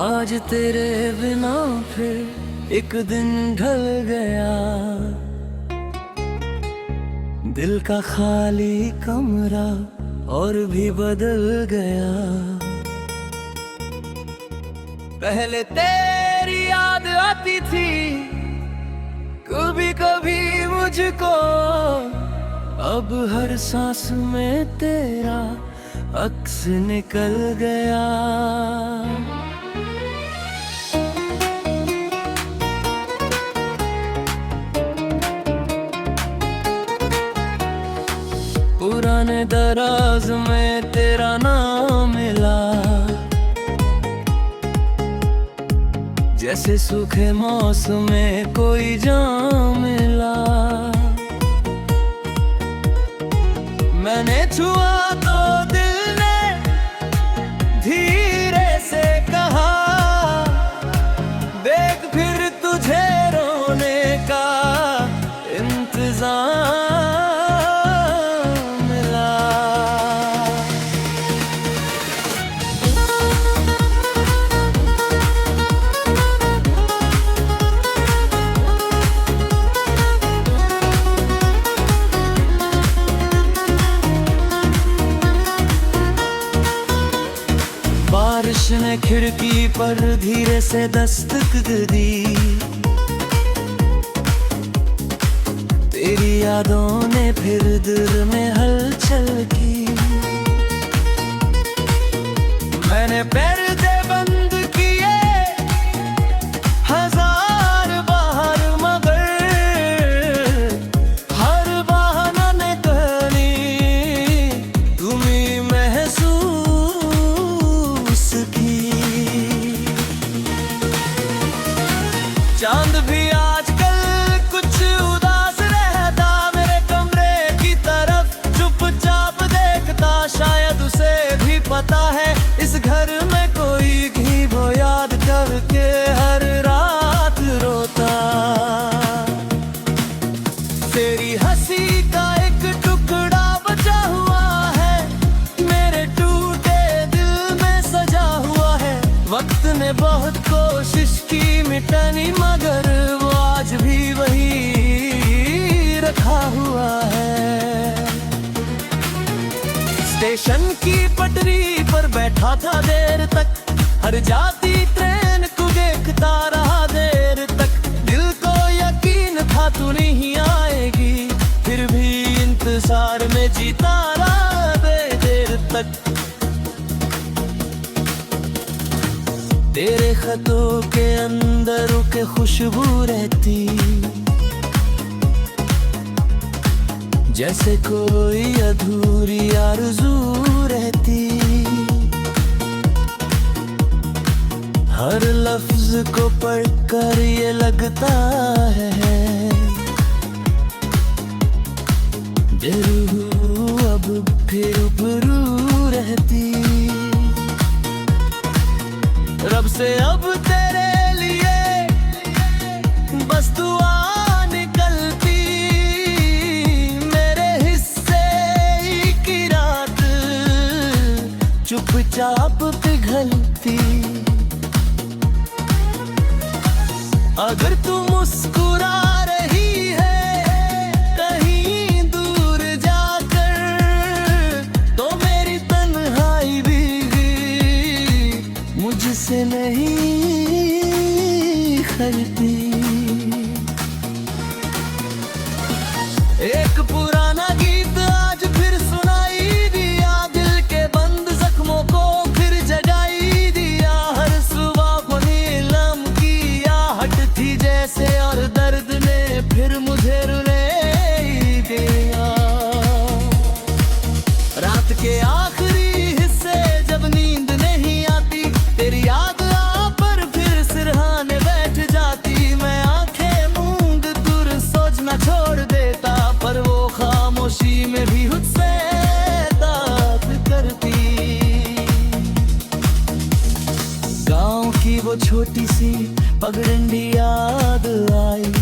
आज तेरे बिना फिर एक दिन ढल गया, दिल का खाली कमरा और भी बदल गया। पहले तेरी याद आती थी कभी कभी मुझको, अब हर सांस में तेरा अक्स निकल गया। पुराने दराज में तेरा नाम मिला, जैसे सूखे मौसम में कोई जाम मिला। मैंने छुआ तो दिल ने धीरे से कहा, देख फिर तुझे रोने का इंतजाम मिला। बारिश ने खिड़की पर धीरे से दस्तक दी, तेरी यादों ने फिर दिल में हलचल की। मैंने पर्दे बंद किए हजार बाहर, मगर हर बहाना ने कहनी तुम्हें महसूस की। चांद भी आजकल कुछ उदास रहता, मेरे कमरे की तरफ चुपचाप देखता। शायद उसे भी पता है इस घर में कोई भी वो याद करके हर रात रोता। तेरी हंसी का एक टुकड़ा बचा हुआ है, मेरे टूटे दिल में सजा हुआ है। वक्त ने बहुत कोशिश की मिटानी, मगर वो आज भी वही रखा हुआ है। स्टेशन की पटरी पर बैठा था देर तक, हर जाती ट्रेन को देखता रहा देर तक। दिल को यकीन था तू नहीं आएगी, फिर भी इंतजार में जीता रहा देर तक। तेरे खतों के अंदर के खुशबू रहती, जैसे कोई अधूरी आरज़ू रहती। हर लफ्ज को पढ़कर ये लगता है रूह अब फिर रूबरू रहती। रब से अब तेरे लिए बस दुआ निकलती, मेरे हिस्से की रात चुपचाप पिघलती। अगर तू मुस्कुरा रही है कहीं दूर जाकर, तो मेरी तन्हाई भी मुझसे नहीं खलती। एक पुराना गीत आज फिर सुनाई दिया, दिल के बंद जख्मों को फिर जगाई दिया। हर सुबह को नीलम की आहट थी जैसे, और दर्द ने फिर मुझे रुला दिया। रात के आखिरी हिस्से जब नींद नहीं आती, तेरी याद आ पर फिर सिरहाने बैठ जाती। मैं आंखें मूंद दूर सोचना छोड़ देता, पर वो खामोशी में भी मुझसे बात करती। गांव की वो छोटी सी पगडंडी याद आई,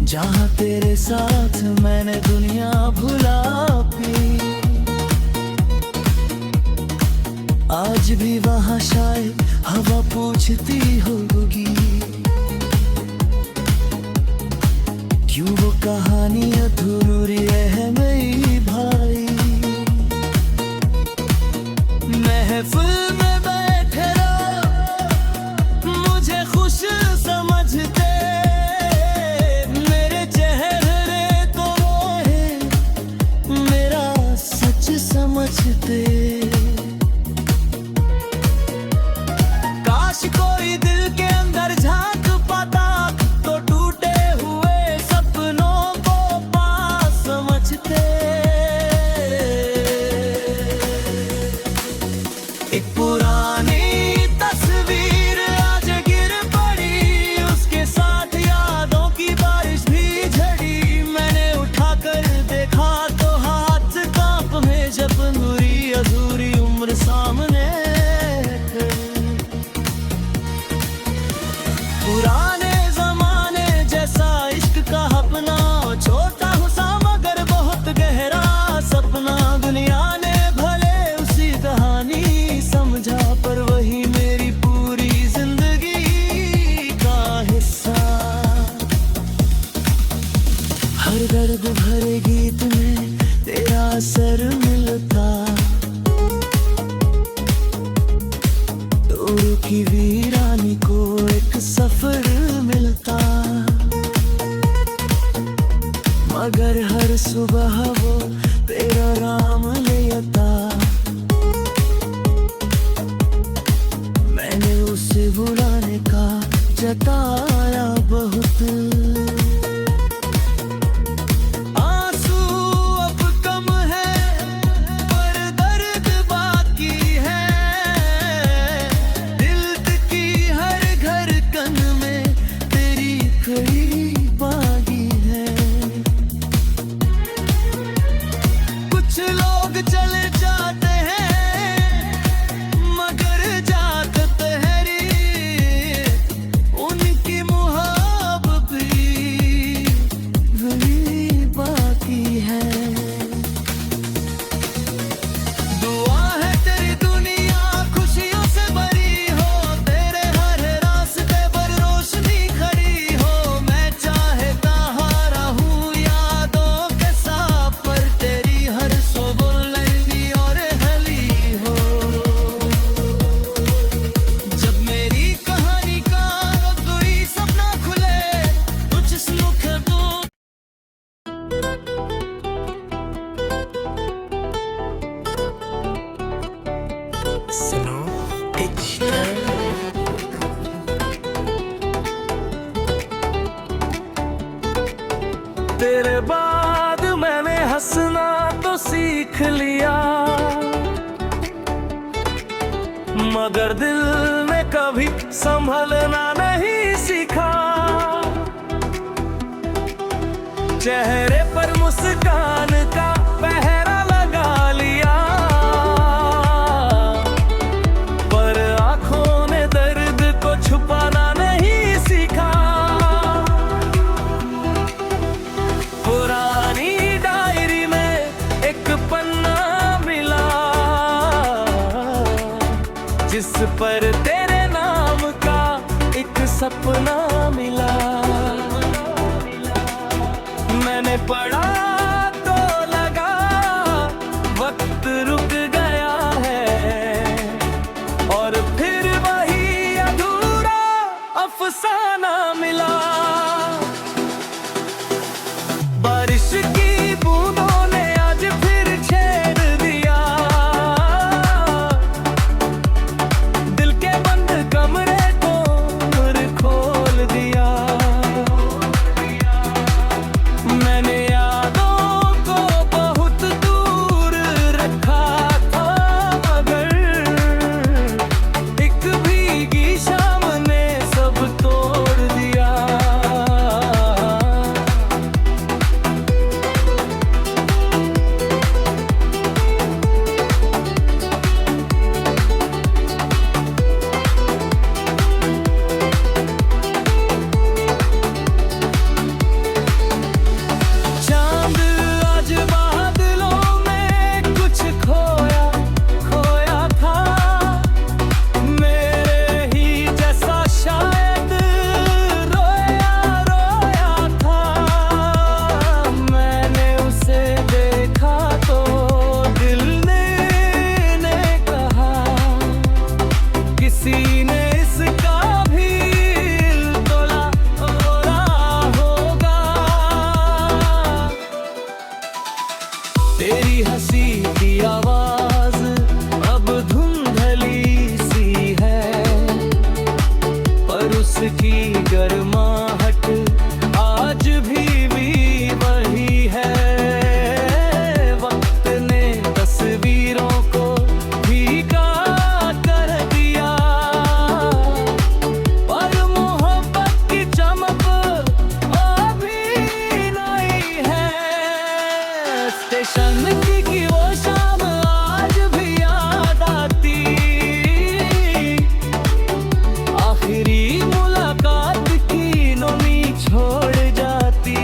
जहाँ तेरे साथ मैंने दुनिया भुला पी। आज भी वहाँ शायद हवा पूछती होगी, क्यों वो कहानी अधूरी है मेरी भाई। महफिल में बैठे रहो मुझे खुश समझते, मेरे चेहरे तो वो है मेरा सच समझते। काश कोई दिल के अंदर झांक पाता तो टूटे हुए सपनों को पास समझते। एक पुरानी तस्वीर आज गिर पड़ी, उसके साथ यादों की बारिश भी झड़ी। मैंने उठाकर देखा तो हाथ कांपे जब पूरी अधूरी उम्र सामने खड़ी। पुराने जमाने जैसा इश्क का अपना, छोटा हूँ सा मगर बहुत गहरा सपना। दुनिया ने भले उसी कहानी समझा, पर वही मेरी पूरी जिंदगी का हिस्सा। हर दर्द भरे गीत में तेरा असर मिलता, दूर की वीरानी को एक सफर मिलता। मगर हर सुबह वो तेरा नाम लेता, मैंने उसे बुलाने का जताया बहुत। आंसू अब कम है पर दर्द बाकी है, दिल की हर धड़कन में तेरी खड़ी बागी है। कुछ लोग चले जाते हैं मगर जात तहरी, उनकी मुहब्बत भी वही बाकी है। दुआ है तेरी दुनिया खुशियों से भरी हो, तेरे हर रास्ते पर रोशनी खड़ी हो। मैं चाहता हारा हूँ यादों के साथ, पर तेरी हर सुबह लगी और हली हो। जब मेरी कहानी का कोई सपना खुले कुछ सुख दो। तेरे बाद मैंने हंसना तो सीख लिया, मगर दिल ने कभी संभलना नहीं सीखा। चेहरे पर मुस्कान का पहरा लगा लिया, पर आंखों ने दर्द को छुपाना नहीं सीखा। पुरानी डायरी में एक पन्ना मिला, जिस पर तेरे नाम का एक सपना मिला। मैंने पढ़ा तो लगा वक्त रुक गया है, और फिर वही अधूरा अफसाना मिला। बारिश की बूंदों ने आज फिर छेड़ दिया, दिल के बंद कमरे को नूर खोल दिया। मैंने यादों को बहुत दूर रखा था, मगर एक भीगी शाम ने सब तोड़ दिया। स्टेशन की वो शाम आज भी याद आती, आखिरी मुलाकात की नोनी छोड़ जाती।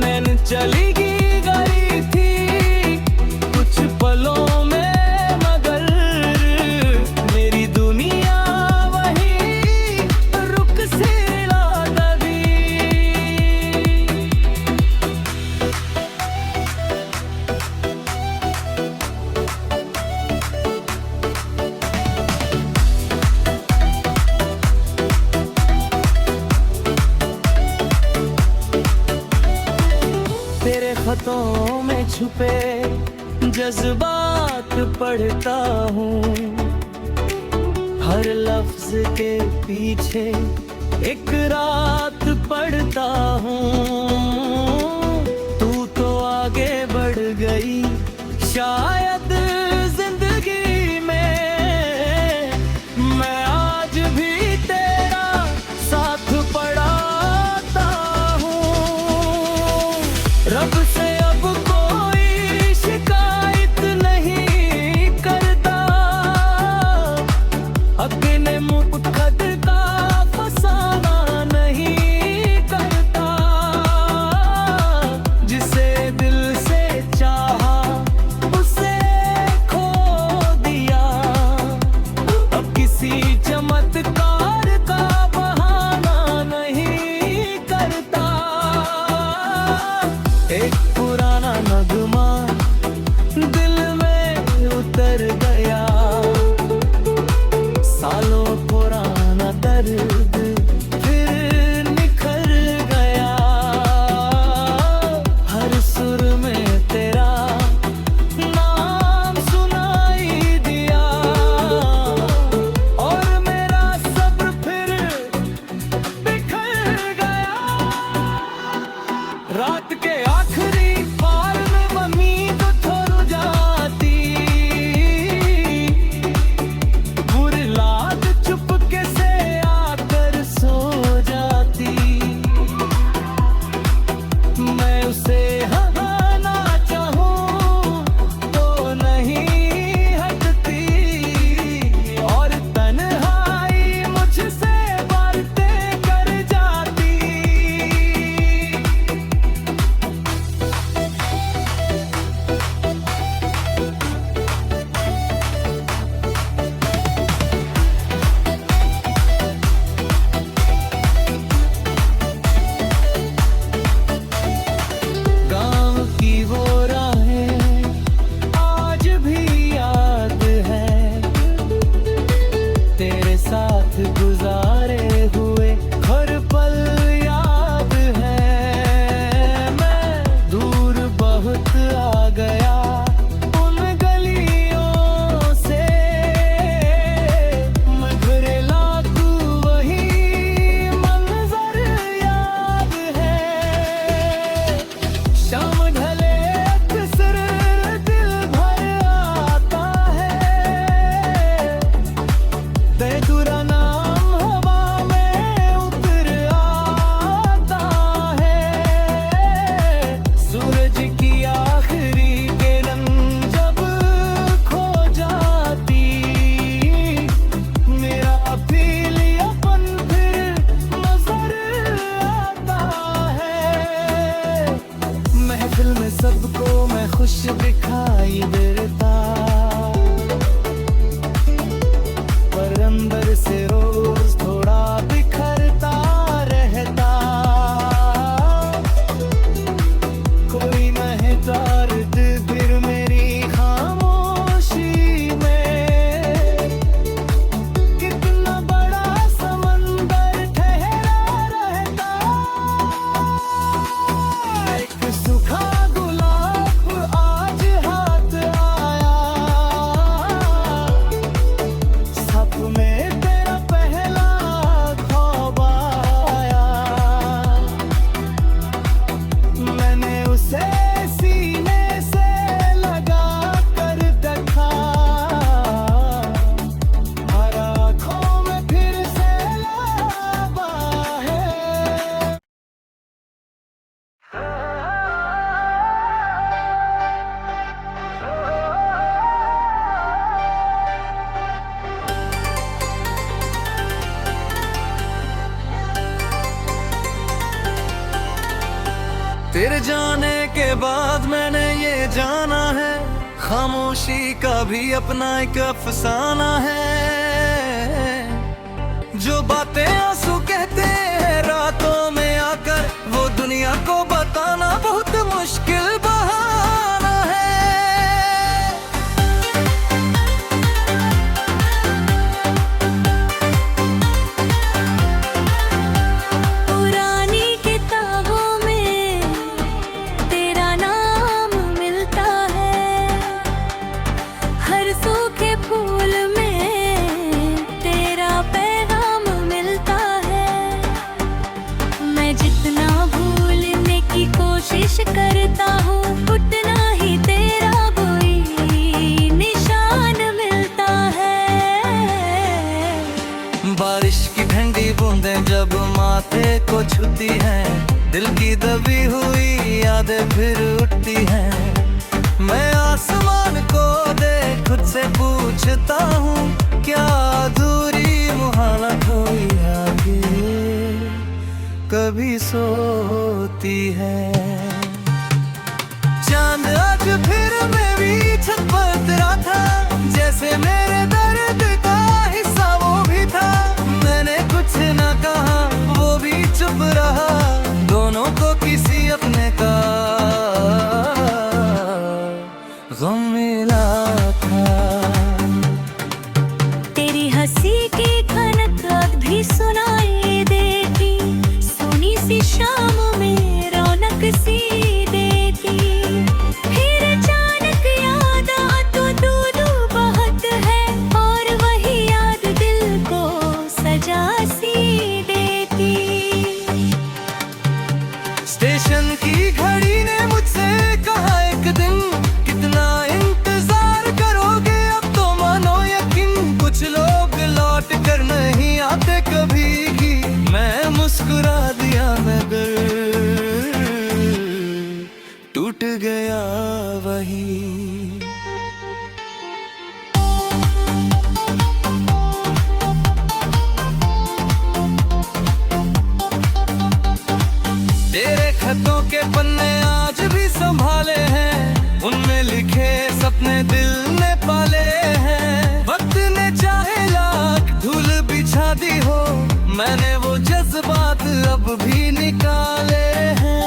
नैन चली गई थी कुछ पलों में, मगर मेरी दुनिया वही रुक से लौट दी। तेरे खतों में छुपे जज्बात पढ़ता हूँ, हर लफ्ज के पीछे एक रात पढ़ता हूँ। तू तो आगे बढ़ गई शायद जिंदगी में, मैं आज भी तेरा साथ पढ़ाता हूँ। रब से अब कोई शिकायत नहीं करता, अपने मुकद्दर का फसाना नहीं करता। जिसे दिल से चाहा उसे खो दिया, अब किसी चमत्कार का बहाना नहीं करता। एक पुराना नगमा दिल में उतर गया, सालों पुराना दर्द फिर निखर गया। हर सुर में तेरा नाम सुनाई दिया, और मेरा सब्र फिर बिखर गया। रात के आखिरी पार में उम्मीद थोड़ जाती, बुरी लाद चुपके से आकर सो जाती। मैं उसे हटाना चाहूं तो नहीं हटती, और तन्हाई मुझसे बातें कर जाती। गाँव की वो राहें आज भी याद है, तेरे साथ गुजारे हुए हर पल याद है। मैं दूर बहुत आ गया उन गलियों से, मगर लातू वही मंजर याद है। शाम ढले अक्सर दिल भर आता है, तेरा नाम हवा में उतर आता है। सूरज की आखिरी किरण जब खो जाती, मेरा अपीलियापन फिर नजर आता है। महफिल में सबको मैं खुश दिखाई देता, पर अंदर से रोज थोड़ा बिखरता रहता। कोई महतारद फिर मेरी खामोशी में, कितना बड़ा समंदर ठहरा रहता। एक सूखा गुलाब आज हाथ तेरे जाने के बाद मैंने ये जाना है, खामोशी का भी अपना एक अफसाना है। जो बातें आंसू कहते हैं रातों में आकर, वो दुनिया को बताना बहुत मुश्किल बहाना है। पुरानी किताबों में तेरा नाम मिलता है, हर सूखे फूल में तेरा पैगाम मिलता है। मैं जितना भूलने की कोशिश करता हूँ, उतना ही तेरा कोई निशान मिलता है। बारिश की ठंडी बूंदें जब माथे को छूती हैं, दिल की दबी हुई यादें फिर उठती हैं। मैं आसमान को देख खुद से पूछता हूँ, क्या अधूरी मुहाना कोई आगे कभी सोती है। चांद आज फिर मैं भी छत पर उतरा था, जैसे मेरे दर्द का हिस्सा वो भी था। मैंने कुछ ना कहा, वो भी चुप रहा, दोनों को किसी अपने का गम मिला था। तेरी हंसी की खनक भी सुनाई देती, सोनी सी शाम में रौनक सी देती। फिर अचानक याद आ तो दूर बहुत है, और वही याद दिल को सजा सी देती। स्टेशन की घड़ी ने मुझसे कहा एक दिन, कितना इंतजार करोगे अब तो मानो यकीन। कुछ लोग लौट कर नहीं आते कभी ही, मैं मुस्कुरा दिया मगर टूट गया वही। तेरे खतों के पन्ने आज भी संभाले हैं, उनमें लिखे सपने दिल ने पाले हैं। वक्त ने चाहे लाख धूल बिछा दी हो, मैंने वो जज्बात अब भी निकाले हैं।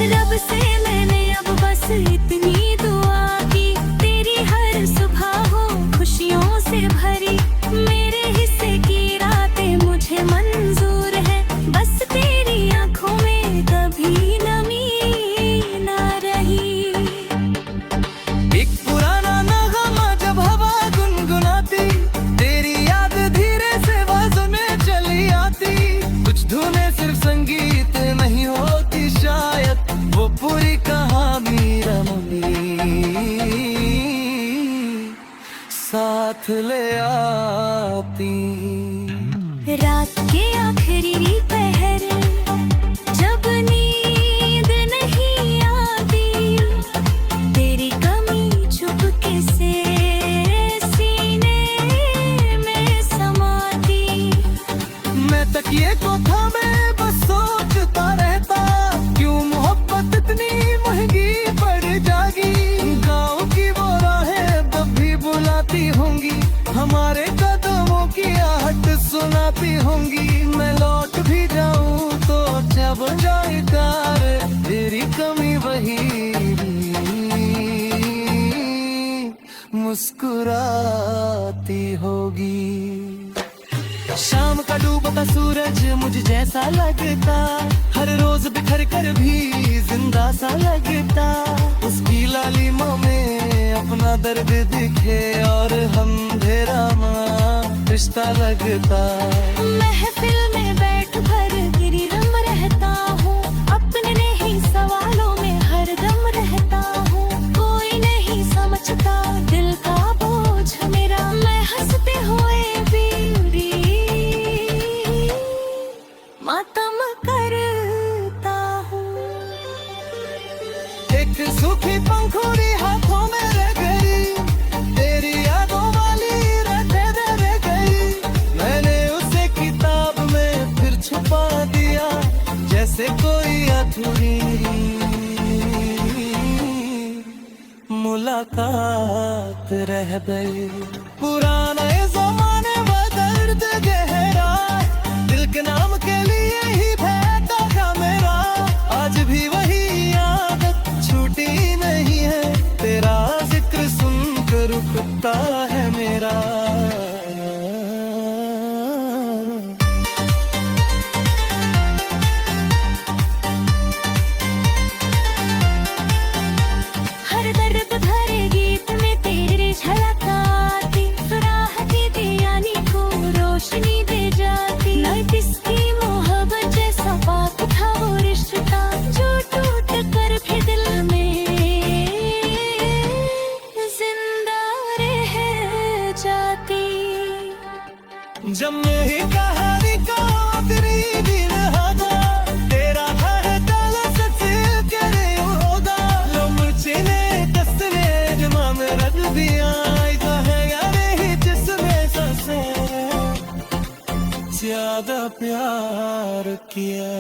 रब से मैंने अब बस इतनी दुआ की, तेरी हर सुबह हो खुशियों से भरी। मेरे हिस्से की रातें मुझे मंजूर है, बस तेरी आंखों में कभी नमी ना रही। एक पुराना नगमा जब हवा गुनगुनाती, तेरी याद धीरे से बाजों में चली आती। कुछ धुनें सिर्फ संगीत नहीं होती शायद, वो पूरी कहानी रमनी साथ ले आती। रात के आखिरी पहर जब नींद नहीं आती, तेरी कमी चुपके से सीने में समाती। मैं तकिए को थामे बस सोचता रहता, क्यों मोहब्बत इतनी महंगी पड़ जाएगी। गाँव की वो राहें तब भी बुलाती होंगी, हमारे कदमों की आहट सुनाती होंगी। मैं लौट भी जाऊं तो जब जाए कार, तेरी कमी वही मुस्कुराती होगी। शाम का डूबता सूरज मुझे जैसा लगता, हर रोज बिखर कर भी जिंदा सा लगता। उसकी लालिमा में अपना दर्द दिखे, और हम धेरा रिश्ता लगता। महफिल में बैठ कर गिरिरम रहता हूँ, अपने नहीं सवालों में हरदम रहता हूँ। कोई नहीं समझता दिल का बोझ मेरा, मैं हंसते हुए भी मातम करता हूँ। एक सूखी पंखुड़ी हाथों में रह गई, तेरी यादों वाली रहते रह गई। मैंने उसे किताब में फिर छुपा दिया, जैसे कोई अधूरी मुलाकात रह गई। पुराने जमाने में दर्द गहरा, दिल के नाम के लिए ही बैठा था मेरा। आज भी वही आदत छूटी नहीं है, तेरा जिक्र सुनकर रुकता है मेरा। हर दर्द भरे गीत में तेरी झलक आती, सुराहती दियानी को रोशनी दे जाती। न किसकी मोहब्बत जैसा पाक था वो रिश्ता, जो टूट कर भी दिल में जिंदा रह जाती। जब मेरी कहानी का आखिरी दिन होगा, तेरा हर दल सचिल करे होगा। लो मुझे ने कसने जमा में रख दिया, ऐसा है यार ही जिसमें सबसे ज्यादा प्यार किया।